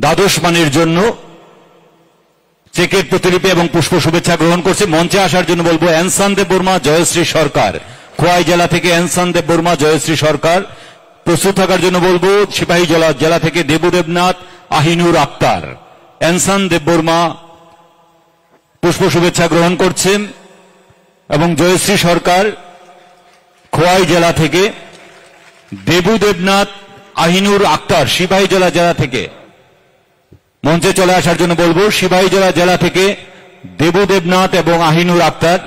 দ্বাদশ মানের জন্য চেকের প্রতিলিপি এবং পুষ্প শুভেচ্ছা গ্রহণ করছে। মঞ্চে আসার জন্য বলবো এনসান দেববর্মা, জয়শ্রী সরকার, খোয়াই জেলা থেকে এনসান দেববর্মা, জয়শ্রী সরকার। প্রস্তুত থাকার জন্য বলবো সিপাহীজলা জেলা থেকে দেবু দেবনাথ, আহিনুর আক্তার। এনসান দেববর্মা পুষ্প শুভেচ্ছা গ্রহণ করছেন এবং জয়শ্রী সরকার খোয়াই জেলা থেকে, দেবু দেবনাথ, আহিনুর আক্তার সিপাহীজলা জেলা থেকে। মঞ্চে চলে আসার জন্য বলবো সিপাহীজলা জেলা থেকে দেবু দেবনাথ এবং আহিনুর আক্তার।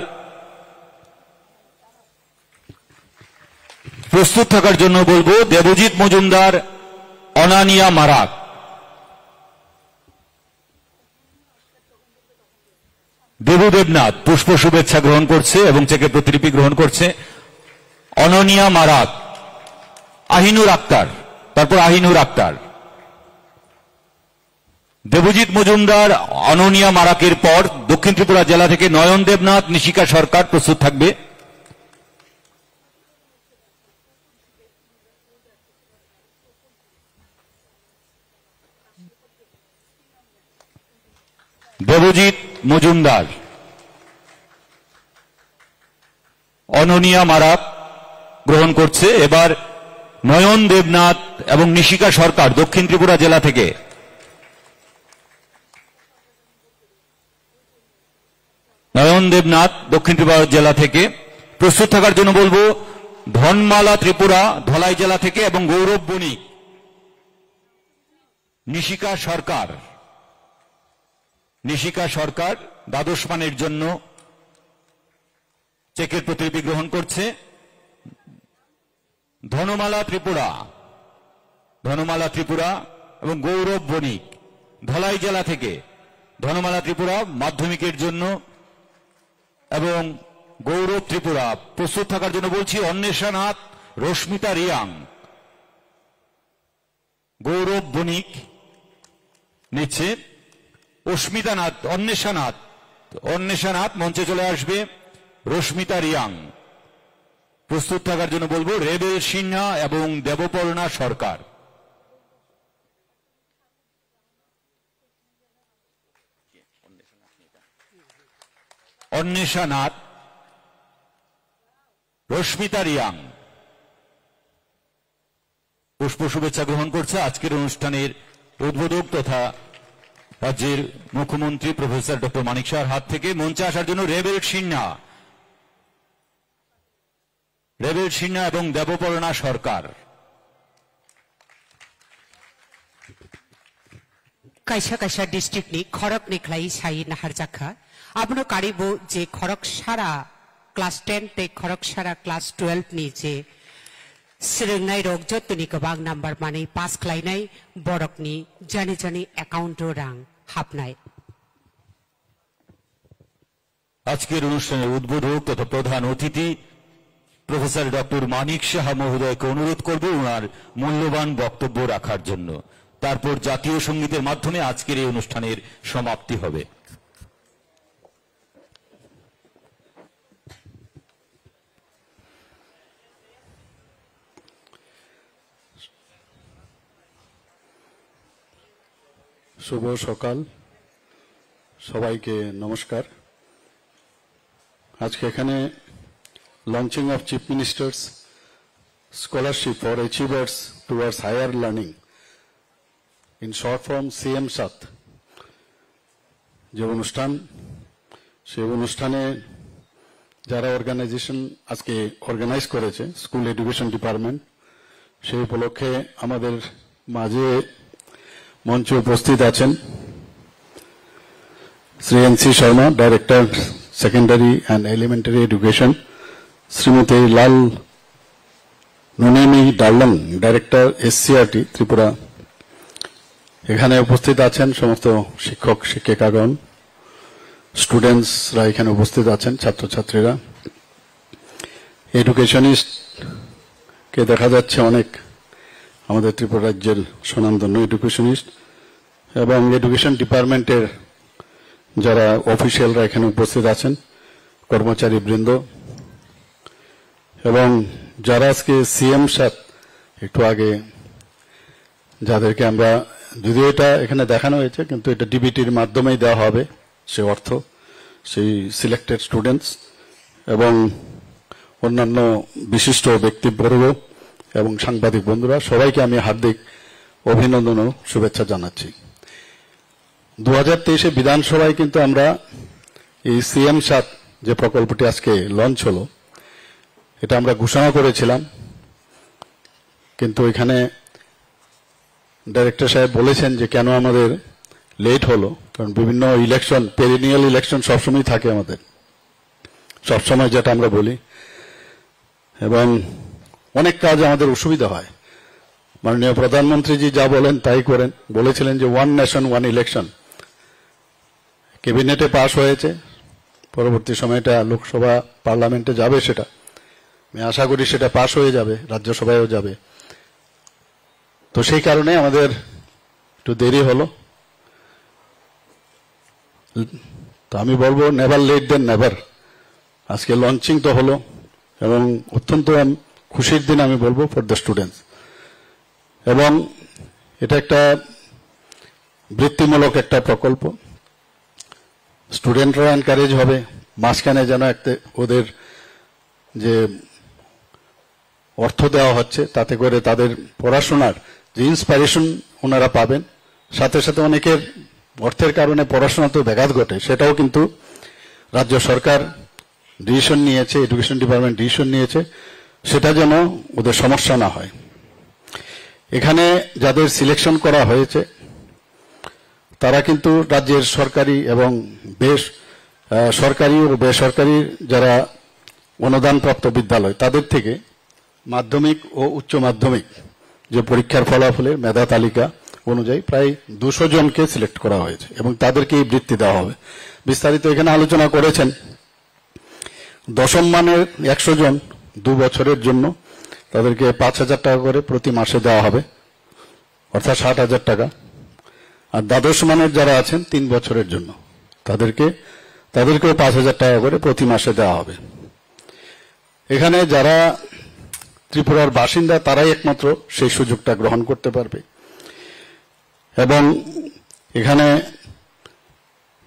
প্রস্তুত থাকার জন্য বলবো দেবজিৎ মজুমদার, অনানিয়া মারাক। দেবু দেবনাথ পুষ্প শুভেচ্ছা গ্রহণ করছে এবং চেকের প্রতিলিপি গ্রহণ করছে। অননিয়া মারাক, আহিনুর আক্তার, তারপর আহিনুর আক্তার। দেবজিৎ মজুমদার, অননিয়া মারাকের পর দক্ষিণ ত্রিপুরা জেলা থেকে নয়ন দেবনাথ, নিশিকা সরকার প্রস্তুত থাকবে। দেবজিৎ মজুমদার, অননিয়া মারাক গ্রহণ করছে। এবার নয়ন দেবনাথ এবং নিশিকা সরকার দক্ষিণ ত্রিপুরা জেলা থেকে। নয়ন দেবনাথ দক্ষিণ ত্রিপুরা জেলা থেকে। প্রস্তুত থাকার জন্য বলবো ধনমালা ত্রিপুরা ধলাই জেলা থেকে এবং গৌরব বণিক, নিশিকা সরকার। নিশিকা সরকার দ্বাদশ মানের জন্য চেকের প্রতিলিপি গ্রহণ করছে। ধনমালা ত্রিপুরা, ধনমালা ত্রিপুরা এবং গৌরব বণিক ধলাই জেলা থেকে। ধনমালা ত্রিপুরা মাধ্যমিকের জন্য এবং গৌরব ত্রিপুরা। প্রস্তুত থাকার জন্য বলছি অন্বেষা নাথ, রশ্মিতা রিয়াং। গৌরব বণিক নিচ্ছে। অস্মিতা নাথ, অন্বেষা নাথ মঞ্চে চলে আসবে। রশ্মিতা রিয়াং। প্রস্তুত থাকার জন্য বলবো রেবেল সিনহা এবং দেবপর্ণা সরকার। অন্বেষা নাথ, রশ্মিতা রিয়াং পুষ্প শুভেচ্ছা গ্রহণ করছে। আজকের অনুষ্ঠানের উদ্বোধক তথা রাজ্যের মুখ্যমন্ত্রী প্রফেসর ডক্টর মানিক শাহর হাত থেকে। মঞ্চে আসার জন্য রেবেল সিনহা, রেবেল সিনহা এবং দেবপর্ণা সরকার। কাইসা কাইসা ডিস্ট্রিক্টনি খরক নিখলাই সাই নাহার জাখা আপনার কারিবো যে খরক সারা ক্লাস 10 তে খরক সারা ক্লাস 12 नि जे सिरोंनाय रग जतनि गोबां नाम्बार माने पास खालायनाय बरकनि जानि जानि एकाउन्टआव रां हाबनाय। আজকের অনুষ্ঠানের উদ্বোধক তথা প্রধান অতিথি প্রফেসর ডক্টর মানিক সাহা মহোদয়কে অনুরোধ করব ওনার মূল্যবান বক্তব্য রাখার জন্য। তারপর জাতীয় সঙ্গীতের মাধ্যমে আজকের এই অনুষ্ঠানের সমাপ্তি হবে। শুভ সকাল, সবাইকে নমস্কার। আজকে এখানে launching of chief minister's scholarship for achievers towards higher learning in short form CM7 যে অনুষ্ঠান, সেই অনুষ্ঠানে যারা অর্গানাইজেশন আজকে অর্গানাইজ করেছে স্কুল এডুকেশন ডিপার্টমেন্ট, সেই উপলক্ষে আমাদের মাঝে মঞ্চে উপস্থিত আছেন Shri NC Sharma, director secondary and elementary education, Shrimati Lal Nunimi Darlong, director SCRT Tripura. এখানে উপস্থিত আছেন সমস্ত শিক্ষক শিক্ষিকাগণ, স্টুডেন্টসরা এখানে উপস্থিত আছেন, ছাত্রছাত্রীরা। এডুকেশনিস্ট কে দেখা যাচ্ছে অনেক, আমাদের ত্রিপুরা রাজ্যের স্বনামধন্য এডুকেশনিস্ট এবং এডুকেশন ডিপার্টমেন্টের যারা অফিসিয়ালরা এখানে উপস্থিত আছেন, কর্মচারী বৃন্দ এবং যারা আজকে CM7 একটু আগে যাদেরকে আমরা যদিও এটা এখানে দেখানো হয়েছে, কিন্তু এটা ডিবিটির মাধ্যমেই দেওয়া হবে সে অর্থ সেই সিলেক্টেড স্টুডেন্টস এবং অন্যান্য বিশিষ্ট ব্যক্তিবর্গ এবং সাংবাদিক বন্ধুরা, সবাইকে আমি হার্দিক অভিনন্দন ও শুভেচ্ছা জানাচ্ছি। 2023 বিধানসভায় কিন্তু আমরা এই CM7 যে প্রকল্পটি আজকে লঞ্চ হলো, এটা আমরা ঘোষণা করেছিলাম, কিন্তু এখানে ডাইরেক্টর সাহেব বলেছেন যে কেন আমাদের লেট হলো, কারণ বিভিন্ন ইলেকশন, পেরিনিয়াল ইলেকশন সবসময় থাকে আমাদের, সবসময় যেটা আমরা বলি, এবং অনেক কাজ আমাদের অসুবিধা হয়। মাননীয় প্রধানমন্ত্রীজি যা বলেন তাই করেন, বলেছিলেন যে 1 নেশন 1 ইলেকশন, ক্যাবিনেটে পাশ হয়েছে, পরবর্তী সময়টা লোকসভা পার্লামেন্টে যাবে, সেটা আমি আশা করি সেটা পাশ হয়ে যাবে, রাজ্যসভায়ও যাবে। তো সেই কারণে আমাদের একটু দেরি হলো। তো আমি বলবো নেভার লেট দেন নেভার। আজকে লঞ্চিং তো হলো এবং অত্যন্ত খুশির দিন আমি বলবো ফর দ্য স্টুডেন্টস, এবং এটা একটা বৃত্তিমূলক একটা প্রকল্প। স্টুডেন্টরা এনকারেজ হবে, মাঝখানে যেন একটা ওদের যে অর্থ দেওয়া হচ্ছে তাতে করে তাদের পড়াশোনার যে ইন্সপাইরেশন ওনারা পাবেন, সাথে সাথে অনেকের অর্থের কারণে পড়াশোনাতেও ব্যাঘাত ঘটে, সেটাও কিন্তু রাজ্য সরকার ডিসিশন নিয়েছে, এডুকেশন ডিপার্টমেন্ট ডিসিশন নিয়েছে, সেটা যেন ওদের সমস্যা না হয়। এখানে যাদের সিলেকশন করা হয়েছে তারা কিন্তু রাজ্যের সরকারি এবং সরকারি ও বেসরকারি যারা অনুদানপ্রাপ্ত বিদ্যালয় তাদের থেকে মাধ্যমিক ও উচ্চ মাধ্যমিক যে পরীক্ষার ফলাফলের মেধা তালিকা অনুযায়ী প্রায় 200 জনকে সিলেক্ট করা হয়েছে এবং তাদেরকে এই বৃত্তি দেওয়া হবে। বিস্তারিত এখানে আলোচনা করেছেন। দশম মানের 100 জন 2 বছরের জন্য তাদেরকে 5,000 টাকা করে প্রতি মাসে দেওয়া হবে, অর্থাৎ 60,000 টাকা। আর দ্বাদশ মানের যারা আছেন 3 বছরের জন্য তাদেরকেও 5,000 টাকা করে প্রতি মাসে দেওয়া হবে। এখানে যারা ত্রিপুরার বাসিন্দা তারাই একমাত্র সেই সুযোগটা গ্রহণ করতে পারবে। এবং এখানে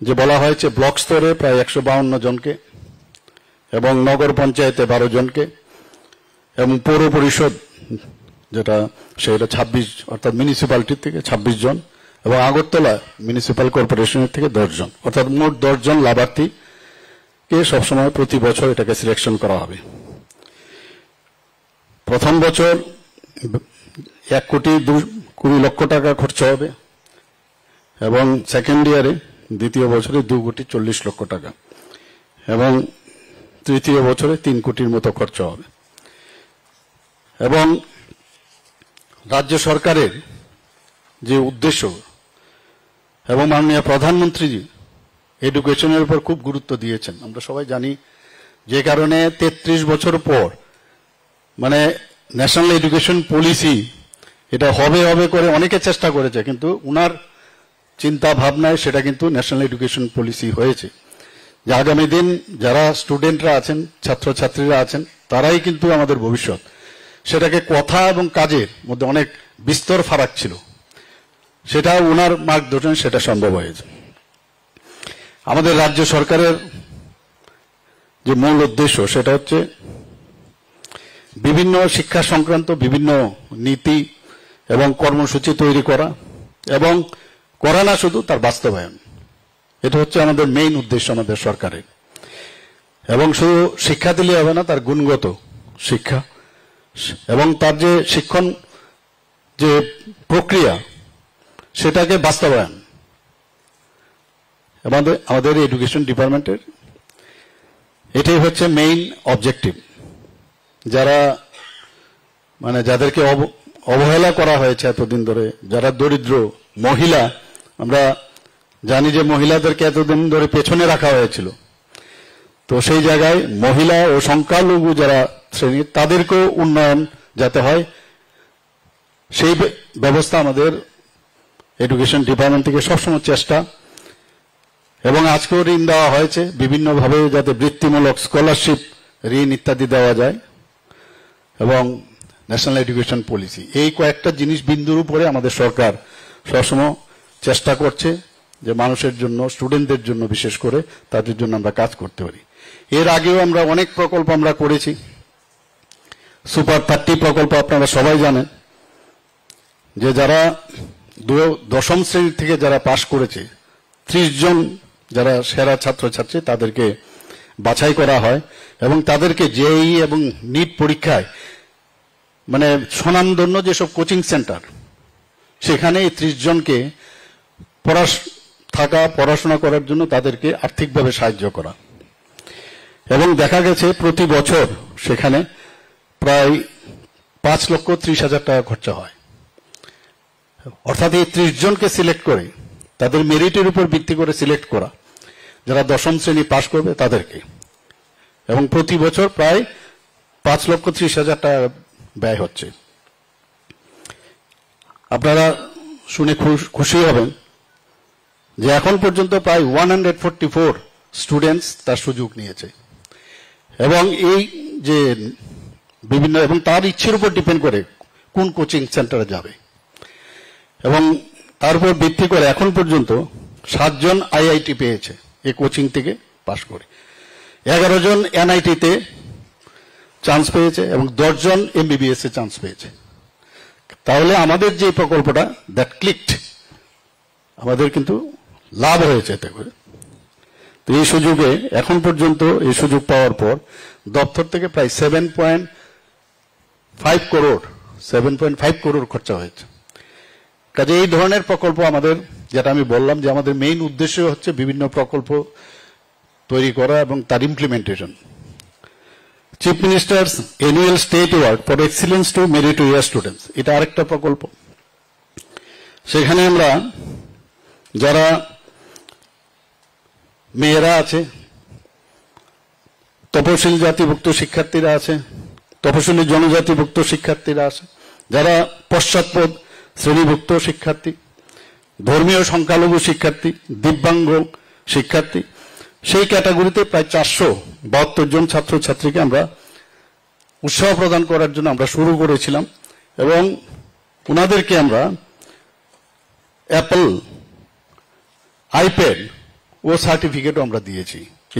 যে বলা হয়েছে ব্লক স্তরে প্রায় 152 জনকে এবং নগর পঞ্চায়েতে 12 জনকে এবং পৌর পরিষদ যেটা সেটা 26, অর্থাৎ মিউনিসিপ্যালিটি থেকে 26 জন এবং আগরতলা মিউনিসিপ্যাল কর্পোরেশনের থেকে 10 জন, অর্থাৎ মোট 10 জন লাভার্থীকে সবসময় প্রতি বছর এটাকে সিলেকশন করা হবে। প্রথম বছর 1,20,00,000 টাকা খরচ হবে এবং সেকেন্ড ইয়ারে দ্বিতীয় বছরে 2,40,00,000 টাকা এবং তৃতীয় বছরে 3 কোটির মতো খরচ হবে। এবং রাজ্য সরকারের যে উদ্দেশ্য এবং মাননীয় প্রধানমন্ত্রীজি এডুকেশনের উপর খুব গুরুত্ব দিয়েছেন, আমরা সবাই জানি, যে কারণে 33 বছর পর মানে ন্যাশনাল এডুকেশন পলিসি এটা হবে করে অনেকে চেষ্টা করেছে, কিন্তু উনার চিন্তা ভাবনায় সেটা কিন্তু ন্যাশনাল এডুকেশন পলিসি হয়েছে, যে আগামী দিন যারা স্টুডেন্টরা আছেন, ছাত্রছাত্রীরা আছেন, তারাই কিন্তু আমাদের ভবিষ্যৎ। সেটাকে কথা এবং কাজের মধ্যে অনেক বিস্তর ফারাক ছিল, সেটা উনার মার্গদর্শন সেটা সম্ভব হয়েছে। আমাদের রাজ্য সরকারের যে মূল উদ্দেশ্য সেটা হচ্ছে বিভিন্ন শিক্ষা সংক্রান্ত বিভিন্ন নীতি এবং কর্মসূচি তৈরি করা এবং করা না শুধু তার বাস্তবায়ন, এটা হচ্ছে আমাদের মেইন উদ্দেশ্য আমাদের সরকারের। এবং শুধু শিক্ষা দিলে হবে না, তার গুণগত শিক্ষা এবং তার যে শিক্ষণ যে প্রক্রিয়া সেটাকে বাস্তবায়ন আমাদের এডুকেশন ডিপার্টমেন্টের এটাই হচ্ছে মেইন অবজেক্টিভ। যারা মানে যাদেরকে অবহেলা করা হয়েছে এতদিন ধরে, যারা দরিদ্র মহিলা, আমরা জানি যে মহিলাদেরকে এতদিন ধরে পেছনে রাখা হয়েছিল, তো সেই জায়গায় মহিলা ও সংখ্যালঘু যারা শ্রেণী তাদেরকেও উন্নয়ন যাতে হয় সেই ব্যবস্থা আমাদের এডুকেশন ডিপার্টমেন্ট থেকে সবসময় চেষ্টা। এবং আজকেও ঋণ দেওয়া হয়েছে বিভিন্নভাবে, যাতে বৃত্তিমূলক স্কলারশিপ, ঋণ ইত্যাদি দেওয়া যায় এবং ন্যাশনাল এডুকেশন পলিসি, এই কয়েকটা জিনিস বিন্দুর উপরে আমাদের সরকার সবসময় চেষ্টা করছে যে মানুষের জন্য, স্টুডেন্টদের জন্য বিশেষ করে তাদের জন্য আমরা কাজ করতে পারি। এর আগেও আমরা অনেক প্রকল্প আমরা করেছি। সুপার 30 প্রকল্প আপনারা সবাই জানেন, যে যারা দশম শ্রেণী থেকে যারা পাশ করেছে 30 জন যারা সেরা ছাত্রছাত্রী তাদেরকে বাছাই করা হয় এবং তাদেরকে জেইই এবং নিট পরীক্ষায় মানে স্বনামধন্য যেসব কোচিং সেন্টার সেখানে 30 জনকে পড়াশোনা করার জন্য তাদেরকে আর্থিকভাবে সাহায্য করা। এবং দেখা গেছে প্রতি বছর সেখানে প্রায় 5,30,000 টাকা খরচা হয়। অর্থাৎ এই 30 জনকে সিলেক্ট করে তাদের মেরিটের উপর ভিত্তি করে সিলেক্ট করা, যারা দশম শ্রেণী পাশ করবে তাদেরকে, এবং প্রতি বছর প্রায় 5,30,000 টাকা ব্যয় হচ্ছে। আপনারা শুনে খুশি হবেন যে এখন পর্যন্ত প্রায় 144 স্টুডেন্টস তার সুযোগ নিয়েছে। এবং এই যে বিভিন্ন এবং তার ইচ্ছের উপর ডিপেন্ড করে কোন কোচিং সেন্টারে যাবে, এবং তার উপর ভিত্তি করে এখন পর্যন্ত 7 জন আইআইটি পেয়েছে এই কোচিং থেকে পাশ করে, 11 জন এনআইটিতে চান্স পেয়েছে এবং 10 জন এমবিবিএস এ চান্স পেয়েছে। তাহলে আমাদের যে প্রকল্পটা দ্যাট ক্লিকড, আমাদের কিন্তু লাভ হয়েছে এতে করে। তো এই সুযোগে এখন পর্যন্ত এই সুযোগ পাওয়ার পর দপ্তর থেকে প্রায় 7.5 করোড় খরচা হয়েছে। কাজে এই ধরনের প্রকল্প আমাদের, যেটা আমি বললাম যে আমাদের মেইন উদ্দেশ্য হচ্ছে বিভিন্ন প্রকল্প তৈরি করা এবং তার implementation. Chief minister's annual state award for excellence to meritorious students, এটা আরেকটা প্রকল্প। সেখানে আমরা যারা মেয়েরা আছে, তপশিলি জাতিভুক্ত শিক্ষার্থীরা আছে, তপশিলি জনজাতিভুক্ত শিক্ষার্থীরা আছে, যারা পশ্চাৎপদ শ্রেণীভুক্ত শিক্ষার্থী, ধর্মীয় সংখ্যালঘু শিক্ষার্থী, দিব্যাঙ্গ শিক্ষার্থী, সেই ক্যাটাগরিতে প্রায় 472 জন ছাত্রছাত্রীকে আমরা উৎসাহ প্রদান করার জন্য আমরা শুরু করেছিলাম এবং ওনাদেরকে আমরা অ্যাপল আইপ্যাড ও সার্টিফিকেটও আমরা দিয়েছি।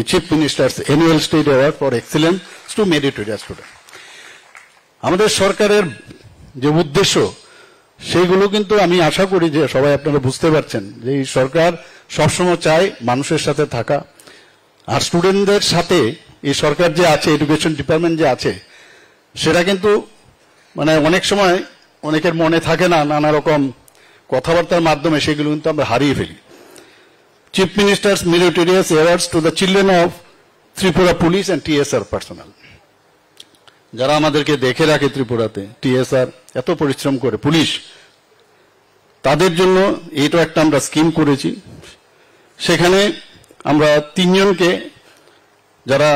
Chief minister's annual state award for excellence to meritorious student. আমাদের সরকারের যে উদ্দেশ্য সেইগুলো কিন্তু আমি আশা করি যে সবাই আপনারা বুঝতে পারছেন যে এই সরকার সবসময় চায় মানুষের সাথে থাকা, আর স্টুডেন্টদের সাথে এই সরকার যে আছে, এডুকেশন ডিপার্টমেন্ট যে আছে, সেটা কিন্তু মানে অনেক সময় অনেকের মনে থাকে না, নানা রকম কথাবার্তার মাধ্যমে সেগুলো কিন্তু আমরা হারিয়ে ফেলি। Chief ministers meritorious awards to the children of Tripura police and TSR personal, যারা আমাদেরকে দেখে রাখে ত্রিপুরাতে, টিএসআর এত পরিশ্রম করে, পুলিশ, তাদের জন্য এইটা একটা আমরা স্কিম করেছি। সেখানে আমরা 3 জনকে, যারা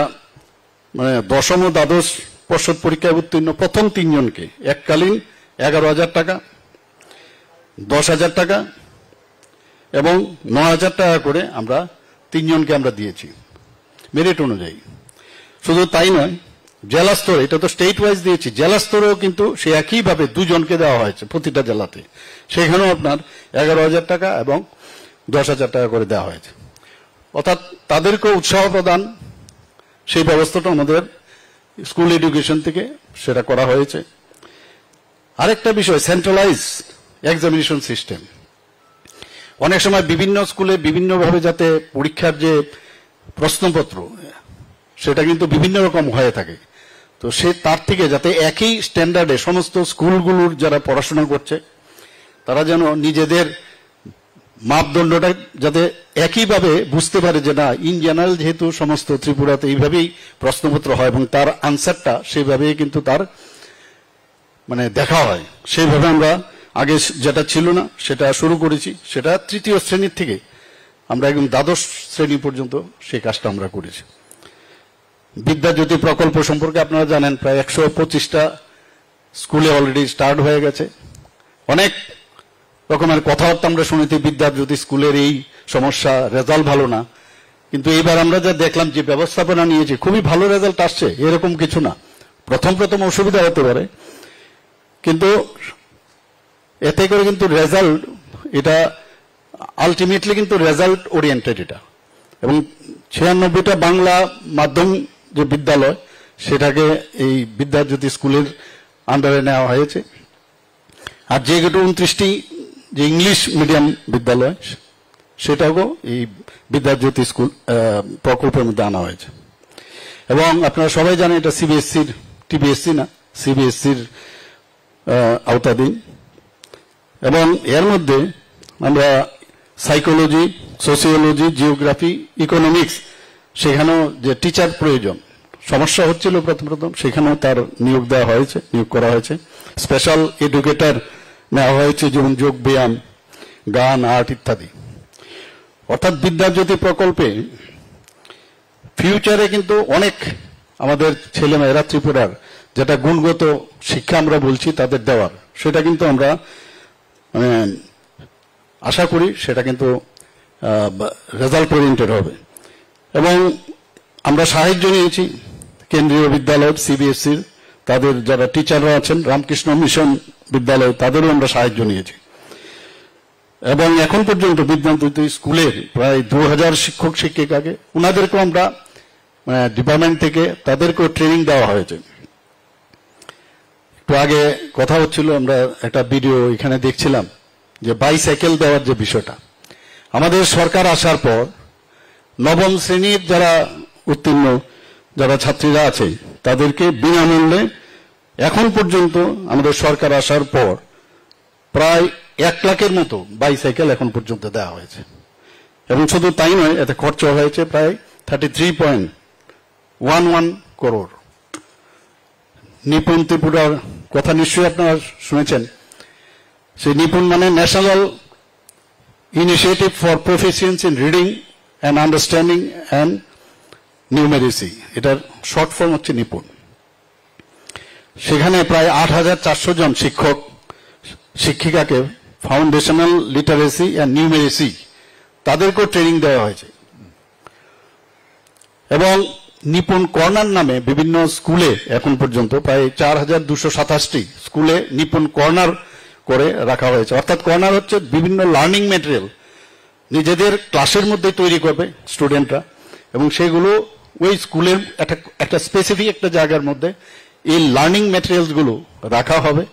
মানে দশম ও দ্বাদশ পর্ষদ পরীক্ষায় উত্তীর্ণ প্রথম 3 জনকে এককালীন 11,000 টাকা, 10,000 টাকা এবং 9,000 টাকা করে আমরা 3 জনকে আমরা দিয়েছি মেরিট অনুযায়ী। শুধু তাই নয়, জেলা স্তরে, এটা তো স্টেট ওয়াইজ দিয়েছি, জেলা স্তরেও কিন্তু সে একইভাবে 2 জনকে দেওয়া হয়েছে প্রতিটা জেলাতে, সেখানেও আপনার 11,000 টাকা এবং 10,000 টাকা করে দেওয়া হয়েছে। অর্থাৎ তাদেরকে উৎসাহ প্রদান, সেই ব্যবস্থাটা আমাদের স্কুল এডুকেশন থেকে সেটা করা হয়েছে। আরেকটা বিষয়, সেন্ট্রালাইজ এক্সামিনেশন সিস্টেম। অনেক সময় বিভিন্ন স্কুলে বিভিন্নভাবে যাতে পরীক্ষার যে প্রশ্নপত্র সেটা কিন্তু বিভিন্ন রকম হয়ে থাকে, তো সে তার থেকে যাতে একই স্ট্যান্ডার্ডে সমস্ত স্কুলগুলোর যারা পড়াশোনা করছে তারা যেন নিজেদের মাপদণ্ডটা যাতে একইভাবে বুঝতে পারে যে না, ইন জেনারেল যেহেতু সমস্ত ত্রিপুরাতে এইভাবেই প্রশ্নপত্র হয় এবং তার আনসারটা সেইভাবেই কিন্তু তার মানে দেখা হয়, সেইভাবে আমরা আগে যেটা ছিল না সেটা শুরু করেছি। সেটা 3য় শ্রেণীর থেকে আমরা একদম দ্বাদশ শ্রেণী পর্যন্ত সেই কাজটা আমরা করেছি। বিদ্যাজ্যোতি প্রকল্প সম্পর্কে আপনারা জানেন, প্রায় 125টা স্কুলে অলরেডি স্টার্ট হয়ে গেছে। অনেক রকমের কথাবার্তা আমরা শুনেছি, বিদ্যাজ্যোতি স্কুলের এই সমস্যা, রেজাল্ট ভালো না, কিন্তু এইবার আমরা যা দেখলাম যে ব্যবস্থাপনা নিয়েছে, খুবই ভালো রেজাল্ট আসছে, এরকম কিছু না। প্রথম অসুবিধা হতে পারে, কিন্তু এতে করে কিন্তু রেজাল্ট এটা আলটিমেটলি কিন্তু রেজাল্ট ওরিয়েন্টেড এটা, এবং 96টা বাংলা মাধ্যম যে বিদ্যালয় সেটাকে এই বিদ্যাজ্যোতি স্কুলের আন্ডারে নেওয়া হয়েছে। আর যে 29টি যে ইংলিশ মিডিয়াম বিদ্যালয় সেটাও এই বিদ্যাজ্যোতি স্কুল প্রকল্পের মধ্যে আনা হয়েছে। এবং আপনারা সবাই জানেন এটা সিবিএসসির, টিবিএসসি না, সিবিএসসির আওতাধীন। এবং এর মধ্যে আমরা সাইকোলজি, সোশিওলজি, জিওগ্রাফি, ইকোনমিক্স, সেখানেও যে টিচার প্রয়োজন সমস্যা হচ্ছিল প্রথম সেখানেও তার নিয়োগ দেওয়া হয়েছে, নিয়োগ করা হয়েছে। স্পেশাল এডুকেটর নেওয়া হয়েছে, যেমন যোগ ব্যায়াম, গান, আর্ট ইত্যাদি। অর্থাৎ বিদ্যাজ্যোতি প্রকল্পে ফিউচারে কিন্তু অনেক আমাদের ছেলেমেয়েরা ত্রিপুরার যেটা গুণগত শিক্ষা আমরা বলছি তাদের দেওয়ার, সেটা কিন্তু আমরা আশা করি সেটা কিন্তু রেজাল্ট ওরিয়েন্টেড হবে। এবং আমরা সাহায্য নিয়েছি কেন্দ্রীয় বিদ্যালয় সিবিএসসির, তাদের যারা টিচাররা আছেন, রামকৃষ্ণ মিশন বিদ্যালয়, তাদেরও আমরা সাহায্য নিয়েছি। এবং এখন পর্যন্ত বিদ্যাজ্যোতি স্কুলের প্রায় 2000 শিক্ষক শিক্ষিকাকে, ওনাদেরকেও আমরা ডিপার্টমেন্ট থেকে তাদেরকেও ট্রেনিং দেওয়া হয়েছে। একটু আগে কথা হচ্ছিল, আমরা একটা ভিডিও এখানে দেখছিলাম যে বাইসাইকেল দেওয়ার যে বিষয়টা, আমাদের সরকার আসার পর নবম শ্রেণীর যারা উত্তীর্ণ যারা ছাত্রীরা আছে তাদেরকে বিনামূল্যে এখন পর্যন্ত আমাদের সরকার আসার পর প্রায় 1 লাখের মতো বাইসাইকেল এখন পর্যন্ত দেওয়া হয়েছে। এবং শুধু তাই নয়, এতে খরচ হয়েছে প্রায় 33.11 করোড়। নিপুণ ত্রিপুরার কথা নিশ্চয়ই আপনারা শুনেছেন। সেই নিপুণ মানে national initiative for proficiency in reading and understanding and নিউমেরিসি, এটার শর্ট ফর্ম হচ্ছে নিপুণ। সেখানে প্রায় 8400 জন শিক্ষক শিক্ষিকাকে ফাউন্ডেশনাল লিটারেসি অ্যান্ড নিউমেরিসি তাদেরকেও ট্রেনিং দেওয়া হয়েছে। এবং নিপুণ কর্নার নামে বিভিন্ন স্কুলে এখন পর্যন্ত প্রায় 4227টি স্কুলে নিপুণ কর্নার করে রাখা হয়েছে। অর্থাৎ কর্নার হচ্ছে বিভিন্ন লার্নিং ম্যাটেরিয়াল নিজেদের ক্লাসের মধ্যে তৈরি করবে স্টুডেন্টরা, এবং সেগুলো ওই স্কুলের একটা স্পেসিফিক একটা জায়গার মধ্যে এই লার্নিং ম্যাটেরিয়ালস গুলো রাখা হবে।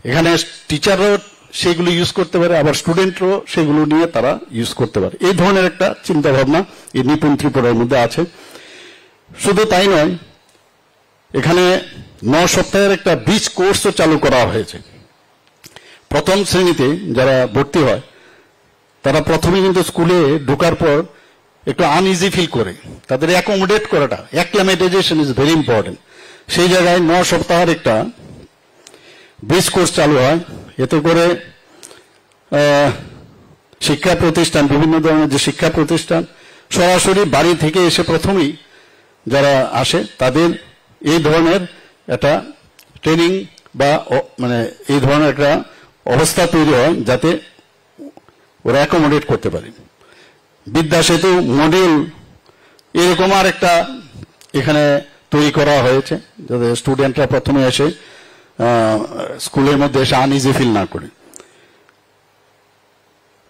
এখানে টিচাররাও সেগুলো ইউজ করতে পারে, আবার স্টুডেন্টরাও সেগুলো নিয়ে তারা ইউজ করতে পারে। এই ধরনের একটা চিন্তা ভাবনা এই নিপুণ ত্রিপুরার মধ্যে আছে। শুধু তাই নয়, এখানে 9 সপ্তাহের একটা ব্রিজ কোর্সও চালু করা হয়েছে। প্রথম শ্রেণীতে যারা ভর্তি হয় তারা প্রথমে কিন্তু স্কুলে ঢোকার পর একটু আনইজি ফিল করে, তাদের অ্যাকোমোডেট করাটা, অ্যাক্লামেটাইজেশন ইজ ভেরি ইম্পর্টেন্ট। সেই জায়গায় 9 সপ্তাহের একটা ব্রিজ কোর্স চালু হয়। এতে করে শিক্ষা প্রতিষ্ঠান, বিভিন্ন ধরনের যে শিক্ষা প্রতিষ্ঠান সরাসরি বাড়ি থেকে এসে প্রথমেই যারা আসে তাদের এই ধরনের একটা ট্রেনিং বা এই ধরনের একটা অবস্থা তৈরি হয় যাতে ওরা অ্যাকোমোডেট করতে পারে। বিদ্যা সেতু মডিউল এরকম আর একটা এখানে তৈরি করা হয়েছে যাতে স্টুডেন্টরা প্রথমে এসে স্কুলের মধ্যে এসে আনইজি ফিল না করে।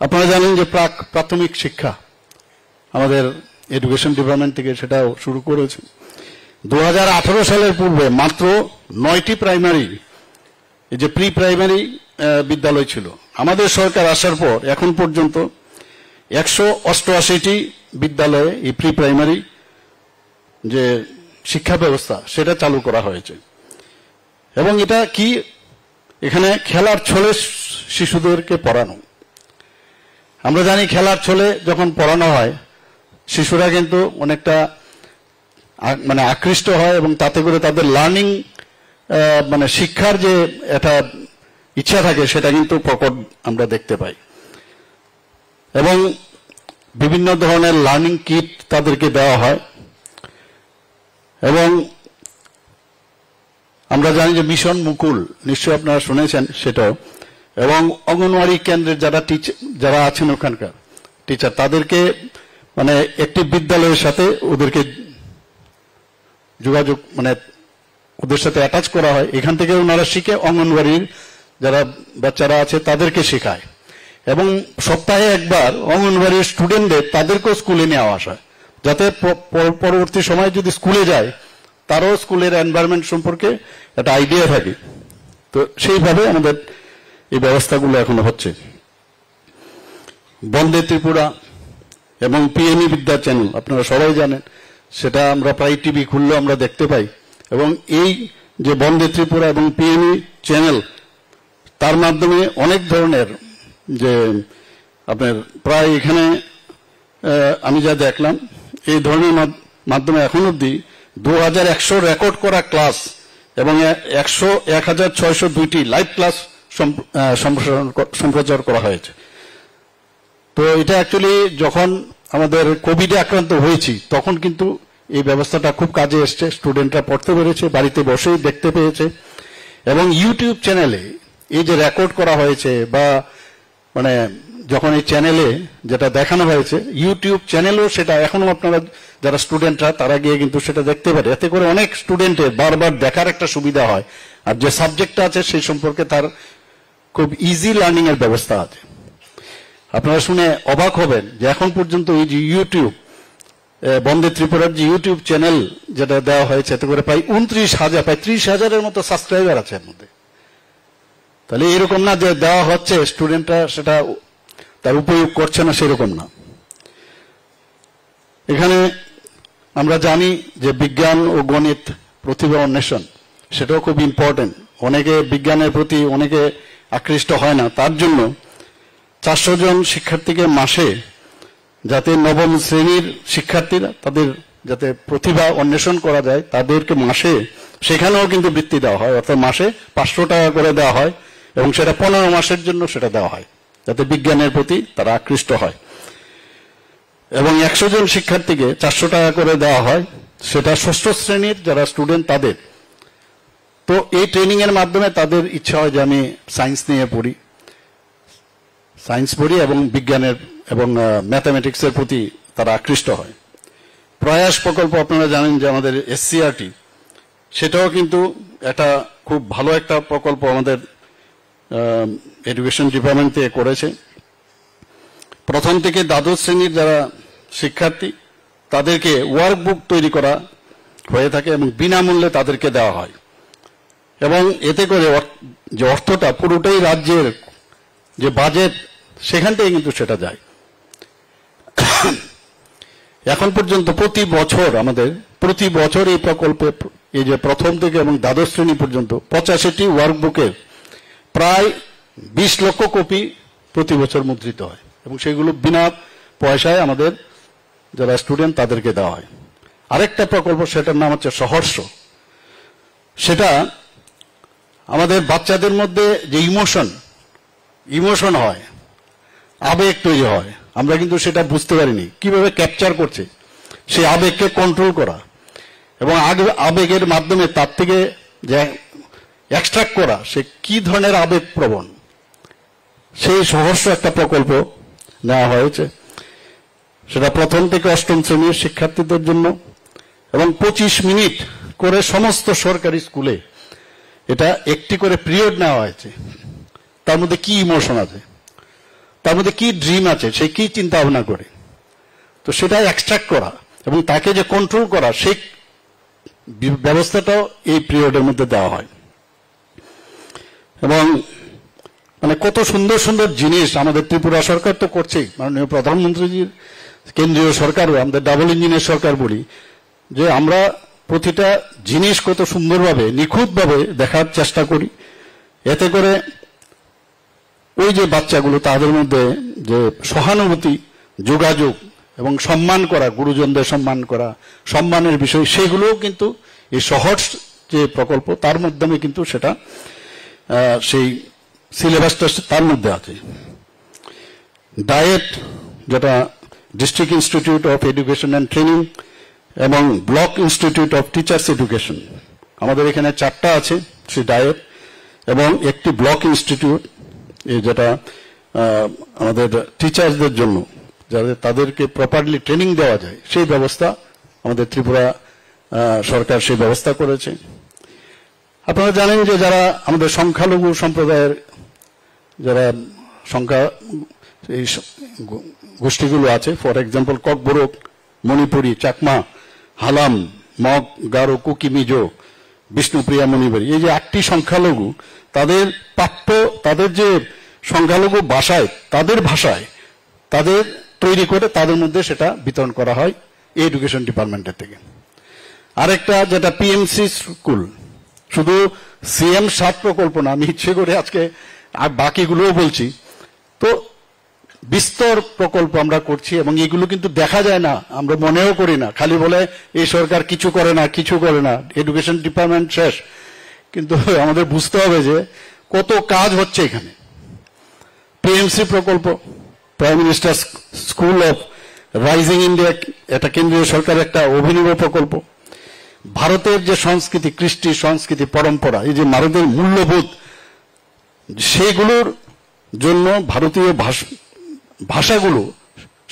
আপনারা জানেন যে প্রাথমিক শিক্ষা আমাদের এডুকেশন ডিপার্টমেন্ট থেকে সেটাও শুরু করেছে। 2018 সালের পূর্বে মাত্র 9টি প্রাইমারি, এই যে প্রি প্রাইমারি বিদ্যালয় ছিল। আমাদের সরকার আসার পর এখন পর্যন্ত 188টি বিদ্যালয়ে এই প্রি প্রাইমারি যে শিক্ষা ব্যবস্থা সেটা চালু করা হয়েছে। এবং এটা কি, এখানে খেলার ছলে শিশুদেরকে পড়ানো। আমরা জানি খেলার ছলে যখন পড়ানো হয় শিশুরা কিন্তু অনেকটা আকৃষ্ট হয় এবং তাতে করে তাদের লার্নিং শিক্ষার যে একটা ইচ্ছা থাকে সেটা কিন্তু প্রকট আমরা দেখতে পাই। এবং বিভিন্ন ধরনের লার্নিং কিট তাদেরকে দেওয়া হয়। এবং আমরা জানি যে মিশন মুকুল নিশ্চয়ই আপনারা শুনেছেন সেটাও। এবং অঙ্গনওয়াড়ি কেন্দ্রের যারা আছেন ওখানকার টিচার, তাদেরকে একটি বিদ্যালয়ের সাথে ওদেরকে যোগাযোগ ওদের সাথে অ্যাটাচ করা হয়। এখান থেকে ওনারা শিখে অঙ্গনওয়াড়ির যারা বাচ্চারা আছে তাদেরকে শেখায়। এবং সপ্তাহে একবার অঙ্গনবাড়ির স্টুডেন্টদের তাদেরকেও স্কুলে নিয়ে আসা, যাতে পরবর্তী সময় যদি স্কুলে যায় তারও স্কুলের এনভায়রনমেন্ট সম্পর্কে একটা আইডিয়া থাকে। তো সেইভাবে আমাদের এই ব্যবস্থাগুলো এখনো হচ্ছে। বন্দে ত্রিপুরা এবং পিএমই বিদ্যা চ্যানেল আপনারা সবাই জানেন, সেটা আমরা প্রায় টিভি খুললেও আমরা দেখতে পাই। এবং এই যে বন্দে ত্রিপুরা এবং পিএমই চ্যানেল, তার মাধ্যমে অনেক ধরনের যে আপনার প্রায় এখানে আমি যা দেখলাম এই ধরনের মাধ্যমে এখন অব্দি 2100 রেকর্ড করা ক্লাস এবং 1602টি লাইভ ক্লাস সম্প্রচার করা হয়েছে। তো এটা অ্যাকচুয়ালি যখন আমাদের কোভিডে আক্রান্ত হয়েছি তখন কিন্তু এই ব্যবস্থাটা খুব কাজে এসছে, স্টুডেন্টরা পড়তে পেরেছে, বাড়িতে বসেই দেখতে পেয়েছে। এবং ইউটিউব চ্যানেলে এই যে রেকর্ড করা হয়েছে বা মানে যখন এই চ্যানেলে যেটা দেখানো হয়েছে, ইউটিউব চ্যানেলও সেটা এখনো আপনারা যারা স্টুডেন্টরা তারা গিয়ে কিন্তু সেটা দেখতে পারে। এতে করে অনেক স্টুডেন্টের বারবার দেখার একটা সুবিধা হয়, আর যে সাবজেক্টটা আছে সেই সম্পর্কে তার খুব ইজি লার্নিং এর ব্যবস্থা আছে। আপনারা শুনে অবাক হবেন যে এখন পর্যন্ত এই যে ইউটিউব বন্দে ত্রিপুরার যে ইউটিউব চ্যানেল যেটা দেওয়া হয়েছে, এতে করে প্রায় 29,000 প্রায় 30,000-এর মতো সাবস্ক্রাইবার আছে এর মধ্যে। তাহলে এরকম না যে দেওয়া হচ্ছে স্টুডেন্টরা সেটা তার উপয়োগ করছে না, সেরকম না। এখানে আমরা জানি যে বিজ্ঞান ও গণিত প্রতিভা অন্বেষণ সেটাও খুব ইম্পর্টেন্ট। অনেকে বিজ্ঞানের প্রতি অনেকে আকৃষ্ট হয় না, তার জন্য 400 জন শিক্ষার্থীকে মাসে যাতে নবম শ্রেণীর শিক্ষার্থীরা তাদের যাতে প্রতিভা অন্বেষণ করা যায় তাদেরকে মাসে সেখানেও কিন্তু বৃত্তি দেওয়া হয়, অর্থাৎ মাসে 500 টাকা করে দেওয়া হয় এবং সেটা 15 মাসের জন্য সেটা দেওয়া হয় যাতে বিজ্ঞানের প্রতি তারা আকৃষ্ট হয়। এবং 100 জন শিক্ষার্থীকে 400 টাকা করে দেওয়া হয়, সেটা ষষ্ঠ শ্রেণীর যারা স্টুডেন্ট তাদের। তো এই ট্রেনিং এর মাধ্যমে তাদের ইচ্ছা হয় যে আমি সায়েন্স নিয়ে পড়ি, সায়েন্স পড়ি এবং বিজ্ঞানের এবং ম্যাথামেটিক্সের প্রতি তারা আকৃষ্ট হয়। প্রয়াস প্রকল্প আপনারা জানেন যে আমাদের এসসিআরটি, সেটাও কিন্তু একটা খুব ভালো একটা প্রকল্প আমাদের এডুকেশন ডিপার্টমেন্ট থেকে করেছে। প্রথম থেকে দ্বাদশ শ্রেণীর যারা শিক্ষার্থী তাদেরকে ওয়ার্কবুক তৈরি করা হয়ে থাকে এবং বিনামূল্যে তাদেরকে দেওয়া হয়। এবং এতে করে যে অর্থটা পুরোটাই রাজ্যের যে বাজেট সেখান থেকে কিন্তু সেটা যায়। এখন পর্যন্ত প্রতি বছর এই প্রকল্পে এই যে প্রথম থেকে এবং দ্বাদশ শ্রেণী পর্যন্ত 85টি ওয়ার্কবুকের প্রায় 20 লক্ষ কপি প্রতি বছর মুদ্রিত হয় এবং সেগুলো বিনা পয়সায় আমাদের যারা স্টুডেন্ট তাদেরকে দেওয়া হয়। আরেকটা প্রকল্প সেটার নাম হচ্ছে সহর্ষ। সেটা আমাদের বাচ্চাদের মধ্যে যে ইমোশন হয়, আবেগ তৈরি হয়, আমরা কিন্তু সেটা বুঝতে পারিনি কিভাবে ক্যাপচার করছে, সেই আবেগকে কন্ট্রোল করা এবং আবেগের মাধ্যমে তার থেকে যে এক্সট্রাক্ট করা সে কি ধরনের আবেগ প্রবণ, সেই সহস্র একটা প্রকল্প নেওয়া হয়েছে। সেটা প্রথম থেকে অষ্টম শ্রেণীর শিক্ষার্থীদের জন্য এবং 25 মিনিট করে সমস্ত সরকারি স্কুলে এটা একটি করে পিরিয়ড নেওয়া হয়েছে। তার মধ্যে কি ইমোশন আছে, তার মধ্যে কি ড্রিম আছে, সে কি চিন্তা ভাবনা করে, তো সেটা এক্সট্রাক্ট করা এবং তাকে যে কন্ট্রোল করা সেই ব্যবস্থাটাও এই পিরিয়ডের মধ্যে দেওয়া হয়। এবং মানে কত সুন্দর সুন্দর জিনিস আমাদের ত্রিপুরা সরকার তো করছেই, মাননীয় প্রধানমন্ত্রীজির কেন্দ্রীয় সরকারও আমাদের ডাবল ইঞ্জিনের সরকার বলি যে আমরা প্রতিটা জিনিস কত সুন্দরভাবে নিখুঁতভাবে দেখার চেষ্টা করি। এতে করে ওই যে বাচ্চাগুলো তাদের মধ্যে যে সহানুভূতি, যোগাযোগ এবং সম্মান করা, গুরুজনদের সম্মান করা, সম্মানের বিষয়, সেগুলোও কিন্তু এই সহজ যে প্রকল্প তার মাধ্যমে কিন্তু সেটা সেই সিলেবাসটা তার মধ্যে আছে। ডায়েট, যেটা district institute of education and training এবং block institute of teachers education, আমাদের এখানে 4টা আছে সেই ডায়েট এবং একটি ব্লক ইনস্টিটিউট, যেটা আমাদের টিচার্সদের জন্য যাতে তাদেরকে প্রপারলি ট্রেনিং দেওয়া যায় সেই ব্যবস্থা আমাদের ত্রিপুরা সরকার সেই ব্যবস্থা করেছে। আপনারা জানেন যে যারা আমাদের সংখ্যালঘু সম্প্রদায়ের যারা সংখ্যা এই গোষ্ঠীগুলো আছে, ফর এক্সাম্পল ককবরক, মণিপুরী, চাকমা, হালাম, মগ, গারো, কুকি, মিজো, বিষ্ণুপ্রিয়া, মণিপুরী, এই যে 8টি সংখ্যালঘু, তাদের প্রাপ্য, তাদের যে সংখ্যালঘু ভাষায়, তাদের ভাষায় তাদের তৈরি করে তাদের মধ্যে সেটা বিতরণ করা হয় এডুকেশন ডিপার্টমেন্টের থেকে। আরেকটা যেটা পিএমসি স্কুল, শুধু সিএম 7 প্রকল্প না, আমি ইচ্ছে করে আজকে আর বাকিগুলোও বলছি, তো বিস্তর প্রকল্প আমরা করছি এবং এগুলো কিন্তু দেখা যায় না, আমরা মনেও করি না, খালি বলে এই সরকার কিছু করে না, কিছু করে না, এডুকেশন ডিপার্টমেন্ট শেষ। কিন্তু আমাদের বুঝতে হবে যে কত কাজ হচ্ছে এখানে। পিএমসি প্রকল্প, prime minister school of rising India, এটা কেন্দ্রীয় সরকারের একটা অভিনব প্রকল্প। ভারতের যে সংস্কৃতি, কৃষ্টি সংস্কৃতি, পরম্পরা, এই যে ভারতের মূল্যবোধ, সেগুলোর জন্য ভারতীয় ভাষাগুলো,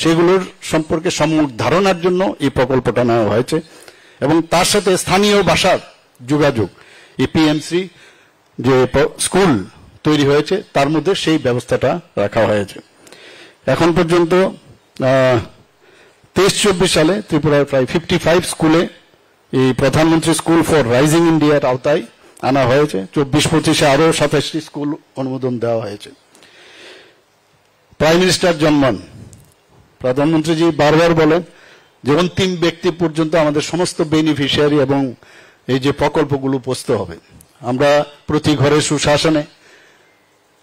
সেগুলোর সম্পর্কে সম্যক ধারণার জন্য এই প্রকল্পটা নেওয়া হয়েছে এবং তার সাথে স্থানীয় ভাষার যোগাযোগ, এই পিএমসি যে স্কুল তৈরি হয়েছে তার মধ্যে সেই ব্যবস্থাটা রাখা হয়েছে। এখন পর্যন্ত 23-24 সালে ত্রিপুরার প্রায় 55 স্কুলে এই প্রধানমন্ত্রী স্কুল ফর রাইজিং ইন্ডিয়ার আওতায় আনা হয়েছে। 24-25-এ আরো 27টি স্কুল অনুমোদন দেওয়া হয়েছে। প্রাইম মিনিস্টার জন্মন, প্রধানমন্ত্রীজি বারবার বলেন যে অন্তিম ব্যক্তি পর্যন্ত আমাদের সমস্ত বেনিফিশিয়ারি এবং এই যে প্রকল্পগুলো পৌঁছতে হবে। আমরা প্রতি ঘরে সুশাসনে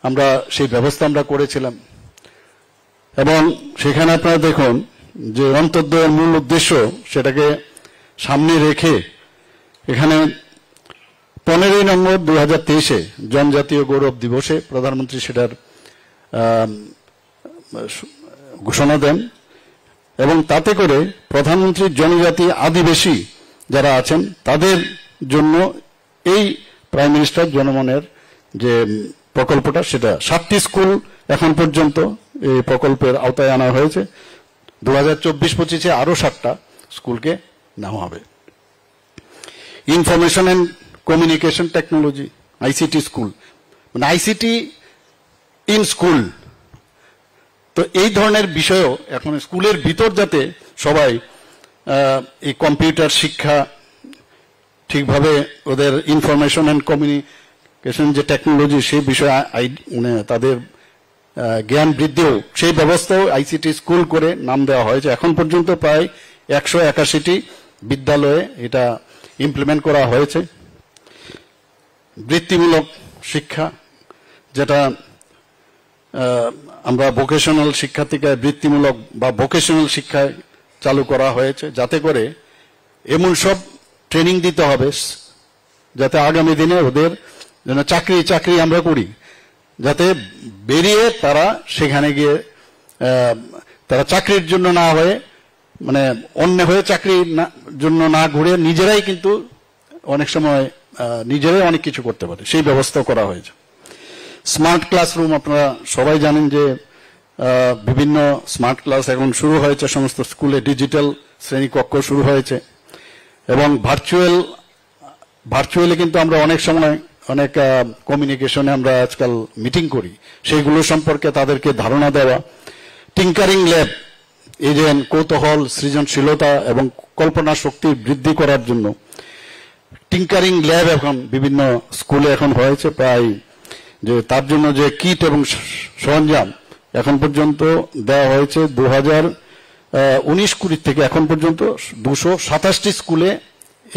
আমরা সেই ব্যবস্থা আমরা করেছিলাম এবং সেখানে আপনারা দেখুন যে অন্তর্দয়ের মূল উদ্দেশ্য, সেটাকে সামনে রেখে এখানে 15 নম্বর 2023-এ জনজাতীয় গৌরব দিবসে প্রধানমন্ত্রী সেটার ঘোষণা দেন এবং তাতে করে প্রধানমন্ত্রী জনজাতি আদিবাসী যারা আছেন তাদের জন্য এই প্রাইম মিনিস্টার জনমনের যে প্রকল্পটা, সেটা 7টি স্কুল এখন পর্যন্ত এই প্রকল্পের আওতায় আনা হয়েছে। 2024-25-এ আরো 7টা স্কুলকে নেওয়া হবে। Information and communication technology, ICT school, মানে আইসিটি ইন স্কুল, তো এই ধরনের বিষয়ও এখন স্কুলের ভিতর যাতে সবাই এই কম্পিউটার শিক্ষা ঠিকভাবে, ওদের ইনফরমেশন অ্যান্ড কমিউনিকেশন যে টেকনোলজি, সেই বিষয়ে মানে তাদের জ্ঞান বৃদ্ধিও, সেই ব্যবস্থাও আইসিটি স্কুল করে নাম দেওয়া হয়েছে। এখন পর্যন্ত প্রায় 181টি বিদ্যালয়ে এটা ইমপ্লিমেন্ট করা হয়েছে। বৃত্তিমূলক শিক্ষা, যেটা আমরা ভোকেশনাল শিক্ষা থেকে বৃত্তিমূলক বা ভোকেশনাল শিক্ষায় চালু করা হয়েছে, যাতে করে এমন সব ট্রেনিং দিতে হবে যাতে আগামী দিনে ওদের যেন চাকরি আমরা করি, যাতে বেরিয়ে তারা সেখানে গিয়ে তারা চাকরির জন্য না হয়ে, মানে অন্য হয়ে চাকরির জন্য না ঘুরে নিজেরাই কিন্তু অনেক সময় নিজেরাই অনেক কিছু করতে পারে, সেই ব্যবস্থা করা হয়েছে। স্মার্ট ক্লাসরুম, আপনারা সবাই জানেন যে বিভিন্ন স্মার্ট ক্লাস এখন শুরু হয়েছে, সমস্ত স্কুলে ডিজিটাল শ্রেণীকক্ষ শুরু হয়েছে এবং ভার্চুয়ালি কিন্তু আমরা অনেক সময় অনেক কমিউনিকেশনে আমরা আজকাল মিটিং করি, সেইগুলো সম্পর্কে তাদেরকে ধারণা দেওয়া। টিঙ্কারিং ল্যাব, এই যে কৌতূহল, সৃজনশীলতা এবং কল্পনা শক্তি বৃদ্ধি করার জন্য টিঙ্কারিং ল্যাব এখন বিভিন্ন স্কুলে এখন হয়েছে। প্রায় যে তার জন্য যে কিট এবং সরঞ্জাম এখন পর্যন্ত দেওয়া হয়েছে 2019-20 থেকে এখন পর্যন্ত 227টি স্কুলে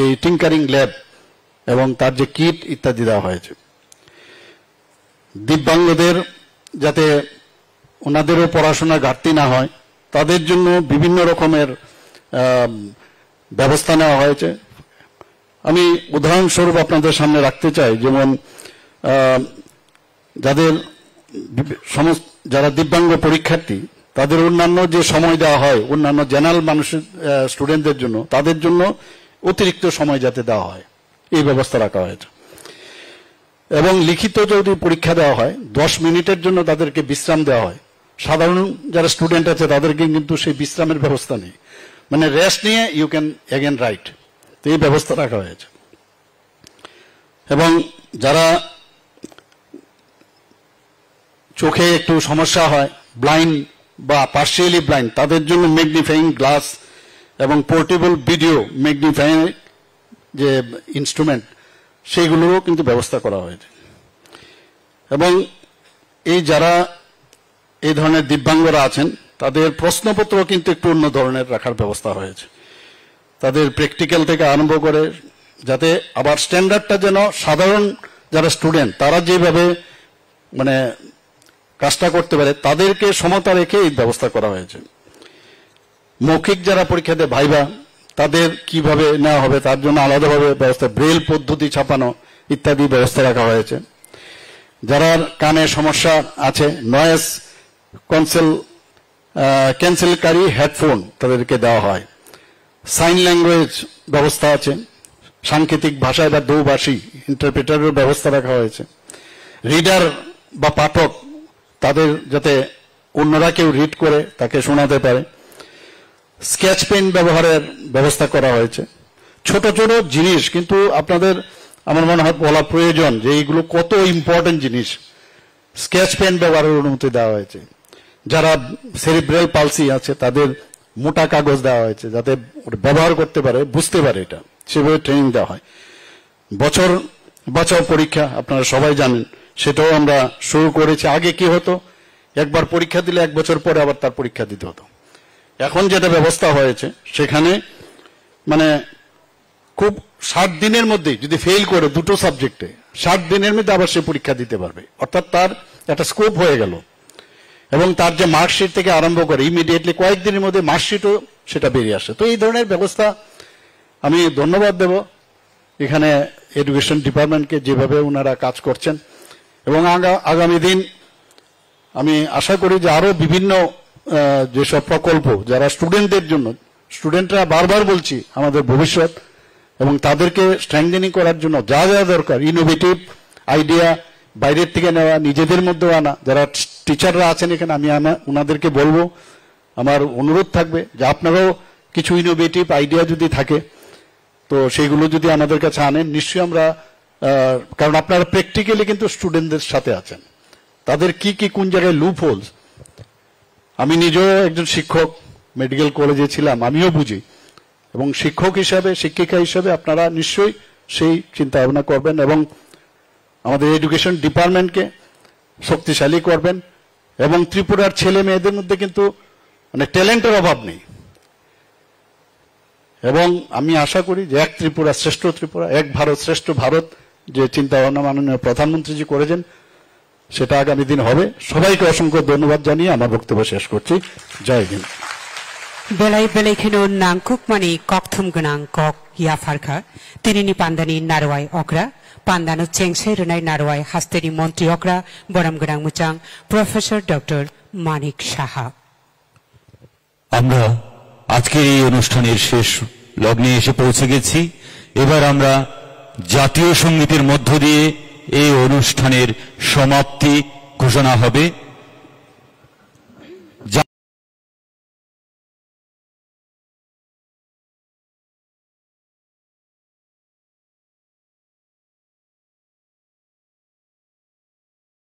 এই টিঙ্কারিং ল্যাব এবং তার যে কিট ইত্যাদি দেওয়া হয়েছে। দিব্যাঙ্গদের যাতে ওনাদেরও পড়াশোনার ঘাটতি না হয়, তাদের জন্য বিভিন্ন রকমের ব্যবস্থা নেওয়া হয়েছে। আমি উদাহরণস্বরূপ আপনাদের সামনে রাখতে চাই, যেমন যারা দিব্যাঙ্গ পরীক্ষার্থী, তাদের অন্যান্য যে সময় দেওয়া হয় অন্যান্য জেনারেল মানুষের স্টুডেন্টদের জন্য, তাদের জন্য অতিরিক্ত সময় যাতে দেওয়া হয়, এই ব্যবস্থা রাখা হয়েছে। এবং লিখিত যদি পরীক্ষা দেওয়া হয় 10 মিনিটের জন্য তাদেরকে বিশ্রাম দেওয়া হয়। সাধারণ যারা স্টুডেন্ট আছে তাদেরকে কিন্তু সেই বিশ্রামের ব্যবস্থা নেই, মানে রেস্ট নিয়ে ইউ ক্যান এগেন রাইট, তো এই ব্যবস্থা রাখা হয়েছে। এবং যারা চোখে একটু সমস্যা হয়, ব্লাইন্ড বা পার্শিয়ালি ব্লাইন্ড, তাদের জন্য ম্যাগনিফাইং গ্লাস এবং পোর্টেবল ভিডিও ম্যাগনিফাইং যে ইনস্ট্রুমেন্ট সেইগুলোরও কিন্তু ব্যবস্থা করা হয়েছে। এবং এই যারা এই ধরনের দিব্যাঙ্গরা আছেন তাদের প্রশ্নপত্র কিন্তু একটু অন্য ধরনের রাখার ব্যবস্থা হয়েছে, তাদের প্র্যাকটিক্যাল থেকে আরম্ভ করে, যাতে আবার স্ট্যান্ডার্ডটা যেন সাধারণ যারা স্টুডেন্ট তারা যেভাবে মানে কাজটা করতে পারে তাদেরকে সমতা রেখে এই ব্যবস্থা করা হয়েছে। মৌখিক যারা পরীক্ষা দেয় ভাইবা, তাদের কিভাবে নেওয়া হবে তার জন্য আলাদাভাবে ব্যবস্থা, ব্রেল পদ্ধতি ছাপানো ইত্যাদি ব্যবস্থা রাখা হয়েছে। যারা কানে সমস্যা আছে, নয়েজ ক্যান্সেলকারী হেডফোন তাদেরকে দেওয়া হয়। সাইন ল্যাঙ্গুয়েজ ব্যবস্থা আছে, সাংকেতিক ভাষায় বা দোভাষী ইন্টারপ্রেটারের ব্যবস্থা রাখা হয়েছে। রিডার বা পাঠক তাদের যাতে অন্যরা কেউ রিড করে তাকে শোনাতে পারে। স্কেচ পেন ব্যবহারের ব্যবস্থা করা হয়েছে। ছোট ছোট জিনিস কিন্তু আপনাদের আমার মনে হয় বলা প্রয়োজন যে এইগুলো কত ইম্পর্টেন্ট জিনিস। স্কেচ পেন ব্যবহারের অনুমতি দেওয়া হয়েছে। যারা সেরিব্রাল পালসি আছে তাদের মোটা কাগজ দেওয়া হয়েছে যাতে ব্যবহার করতে পারে, বুঝতে পারে, এটা সেভাবে ট্রেনিং দেওয়া হয়। বছর বাঁচাও পরীক্ষা আপনারা সবাই জানেন, সেটাও আমরা শুরু করেছি। আগে কি হতো, একবার পরীক্ষা দিলে 1 বছর পরে আবার তার পরীক্ষা দিতে হতো। এখন যেটা ব্যবস্থা হয়েছে সেখানে মানে খুব 60 দিনের মধ্যে যদি ফেল করে দুটো সাবজেক্টে 60 দিনের মধ্যে আবার সে পরীক্ষা দিতে পারবে, অর্থাৎ তার একটা স্কোপ হয়ে গেল। এবং তার যে মার্কশিট থেকে আরম্ভ করে ইমিডিয়েটলি কয়েকদিনের মধ্যে মার্কশিটও সেটা বেরিয়ে আসে। তো এই ধরনের ব্যবস্থা আমি ধন্যবাদ দেব এখানে এডুকেশন ডিপার্টমেন্টকে, যেভাবে ওনারা কাজ করছেন। এবং আগামী দিন আমি আশা করি যে আরো বিভিন্ন যেসব প্রকল্প যারা স্টুডেন্টদের জন্য, স্টুডেন্টরা বারবার বলছি আমাদের ভবিষ্যৎ, এবং তাদেরকে স্ট্রেংথেনিং করার জন্য যা যা দরকার, ইনোভেটিভ আইডিয়া বাইরের থেকে নেওয়া, নিজেদের মধ্যেও আনা। যারা টিচাররা আছেন এখানে আমি ওনাদেরকে বলবো, আমার অনুরোধ থাকবে যে আপনারাও কিছু ইনোভেটিভ আইডিয়া যদি থাকে তো সেগুলো যদি আমাদের কাছে আনেন, নিশ্চয়ই আমরা, কারণ আপনারা প্র্যাকটিক্যালি কিন্তু স্টুডেন্টদের সাথে আছেন, তাদের কি কি কোন জায়গায় লুপ হোলস। আমি নিজেও একজন শিক্ষক, মেডিকেল কলেজে ছিলাম, আমিও বুঝি। এবং শিক্ষক হিসাবে, শিক্ষিকা হিসাবে আপনারা নিশ্চয়ই সেই চিন্তা ভাবনা করবেন এবং আমাদের এডুকেশন ডিপার্টমেন্টকে শক্তিশালী করবেন। এবং ত্রিপুরার ছেলে মেয়েদের মধ্যে কিন্তু মানে ট্যালেন্টের অভাব নেই। এবং আমি আশা করি যে এক ত্রিপুরা শ্রেষ্ঠ ত্রিপুরা, এক ভারত শ্রেষ্ঠ ভারত যে চিন্তা ভাবনা মাননীয় প্রধানমন্ত্রীজি করেছেন সেটা আগামী দিন হবে। সবাইকে অসংখ্য ধন্যবাদ জানিয়ে আমার বক্তব্য শেষ করছি। জয় হিন্দ। बेलाय बेलायखिनो नांकुक मानि ककथुम गोनां कक याफारखा तिनिनि पान्दानि नारवाय अग्रा पान्दानो चेंगसाय रुनाय नारवाय हास्तेनि मन्त्री अग्रा बराम गोनां मुचां प्रफेसर डॉक्टर मानिक साहा। আমরা আজকের এই অনুষ্ঠানের শেষ লগ্নে এসে পৌঁছে গেছি। এবার আমরা জাতীয় সঙ্গীতের মধ্য দিয়ে এই অনুষ্ঠানের সমাপ্তি ঘোষণা হবে।